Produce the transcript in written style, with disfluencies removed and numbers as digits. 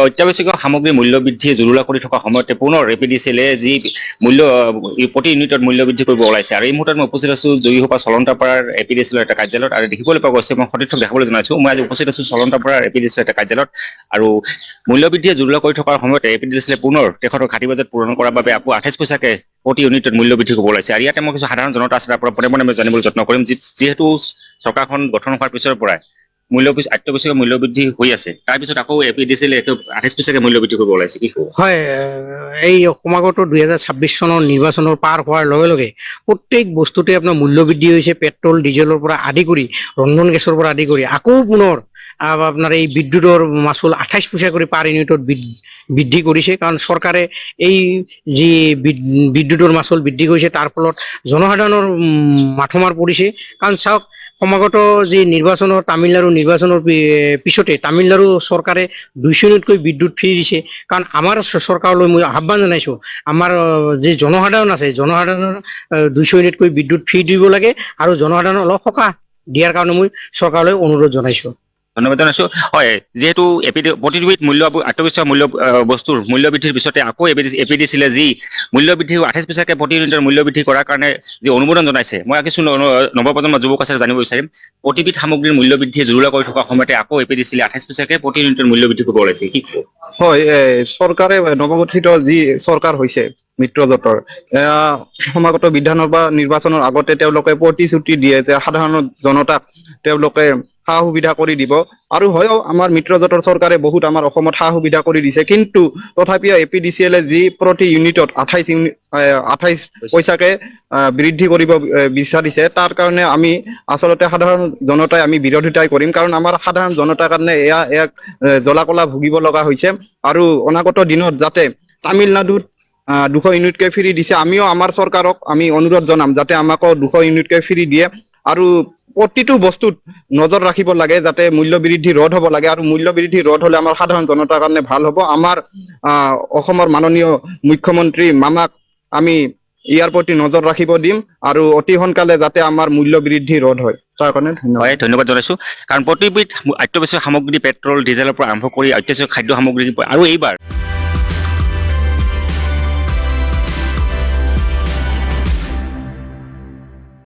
অত্যাৱশ্যকীয় সামগ্ৰীৰ মূল্য বৃদ্ধি জুৰুলা কৰি থকা সময়তে পুনৰ এপিডিচিএলে যি মূল্য প্ৰতি ইউনিটত মূল্য বৃদ্ধি কৰিব ওলাইছে আৰু এই মুহূৰ্তত মই উপস্থিত আছো জয়ীসোপা চলন্তাপাৰাৰ এপিডিচিএলৰ এটা কাৰ্যালয়ত আৰু দেখিবলৈ পোৱা গৈছে মই সতীৰ্থক দেখাবলৈ জনাইছো মই আজি উপস্থিত আছো চলন্তাপাৰাৰ এপিডিচিএলৰ এটা কাৰ্যালয়ত আৰু মূল্য বৃদ্ধিয়ে জুৰুলা কৰি থকাৰ সময়তে এপিডিচিএলে পুনৰ তেখেতৰ ঘাটি বাজেট পূৰণ কৰাৰ বাবে আকৌ 28 পইচাকে প্ৰতি ইউনিটত মূল্য বৃদ্ধি কৰিব ওলাইছে আৰু ইয়াতে মই কিছু সাধাৰণ জনতা আছে তাৰ পৰা পৰে পৰে মই জানিবলৈ যত্ন কৰিম যিহেতু চৰকাৰখন গঠন হোৱাৰ পিছৰ পৰাই অত্যাৱশ্যকীয় মূল্য বৃদ্ধি হৈ আছে তাৰপিছত আকৌ এপিডিচিএলে 28 পইচাকে মূল্য বৃদ্ধি কৰিব ওলাইছে কি ক'ব? হয়, এই সমাগত 2026 চনৰ নিৰ্বাচনৰ পাৰ হোৱাৰ লগে লগে প্ৰত্যেক বস্তুতে আপোনাৰ মূল্য বৃদ্ধি হৈছে। পেট্ৰল ডিজেলৰ পৰা আদি কৰি ৰন্ধন গেছৰ পৰা আদি কৰি আকৌ পুনৰ আপোনাৰ এই বিদ্যুতৰ মাচুল 28 পইচা কৰি পাৰ ইউনিটত বৃদ্ধি কৰিছে। কাৰণ চৰকাৰে এই যি বিদ্যুতৰ মাচুল বৃদ্ধি কৰিছে তাৰ ফলত জনসাধাৰণৰ মাথমাৰ পৰিছে। কাৰণ চাওক, সমাগত যি নিৰ্বাচনৰ তামিলনাডু নিৰ্বাচনৰ পিছতে তামিলনাডু চৰকাৰে 200 ইউনিটকৈ বিদ্যুৎ ফ্ৰী দিছে। কাৰণ আমাৰ চৰকাৰলৈ মই আহ্বান জনাইছো, আমাৰ যি জনসাধাৰণ আছে জনসাধাৰণৰ 200 ইউনিটকৈ বিদ্যুৎ ফ্ৰী দিব লাগে আৰু জনসাধাৰণ অলপ সকাহ দিয়াৰ কাৰণে মই চৰকাৰলৈ অনুৰোধ জনাইছো। ধন্যবাদ জনাইছো। হয়, যিহেতু প্ৰতিবিধ মূল্য অত্যাৱশ্যক মূল্য বস্তুৰ মূল্য বৃদ্ধিৰ পিছতে আকৌ এপিডিচিএলে যি মূল্য বৃদ্ধি 28 পইচাকে প্ৰতি ইউনিটৰ মূল্য বৃদ্ধি কৰাৰ কাৰণে যি অনুমোদন জনাইছে মই কিছু নৱপ্ৰজন্মৰ যুৱক আছে জানিব বিচাৰিম প্ৰতিবিধ সামগ্ৰীৰ মূল্য বৃদ্ধিয়ে জুৰুলা কৰি থকা সময়তে আকৌ এপিডিচিএলে 28 পইচাকে প্ৰতি ইউনিটৰ মূল্য বৃদ্ধি কৰিব ওলাইছে কি ক'ব? হয়, চৰকাৰে নৱগঠিত যি চৰকাৰ হৈছে মিত্ৰজোঁটৰ সমাগত বিধানসভা নিৰ্বাচনৰ আগতে তেওঁলোকে প্ৰতিশ্ৰুতি দিয়ে যে সাধাৰণ জনতাক তেওঁলোকে সা সুবিধা কৰি দিব আৰু হয় আমাৰ মিত্ৰজোঁটৰ চৰকাৰে বহুত আমাৰ অসমত সা সুবিধা কৰি দিছে। কিন্তু তথাপিও এপিডিচিএলে যি প্ৰতি ইউনিটত 28 পইচাকে বৃদ্ধি কৰিব বিচাৰিছে তাৰ কাৰণে আমি আচলতে সাধাৰণ জনতাই আমি বিৰোধিতাই কৰিম। কাৰণ আমাৰ সাধাৰণ জনতাৰ কাৰণে এয়া এক জ্বলা-কলা ভুগিব লগা হৈছে আৰু অনাগত দিনত যাতে তামিলনাডুত 200 ইউনিটকে ফ্ৰী দিছে, আমিও আমাৰ চৰকাৰক আমি অনুৰোধ জনাম যাতে আমাকো 200 ইউনিটকে ফ্ৰী দিয়ে আৰু প্ৰতিটো বস্তুত নজৰ ৰাখিব লাগে যাতে মূল্য বৃদ্ধি ৰোধ হ'ব লাগে আৰু মূল্য বৃদ্ধি ৰোধ হ'লে আমাৰ সাধাৰণ জনতাৰ কাৰণে ভাল হ'ব। আমাৰ অসমৰ মাননীয় মুখ্যমন্ত্ৰী মামাক আমি ইয়াৰ প্ৰতি নজৰ ৰাখিব দিম আৰু অতি সোনকালে যাতে আমাৰ মূল্য বৃদ্ধি ৰোধ হয় তাৰ কাৰণে ধন্যবাদ জনাইছো। কাৰণ প্ৰতিবিধ অত্যাৱশ্যক সামগ্ৰী পেট্ৰল ডিজেলৰ পৰা আৰম্ভ কৰি অত্যাৱশ্যক খাদ্য সামগ্ৰী আৰু এইবাৰ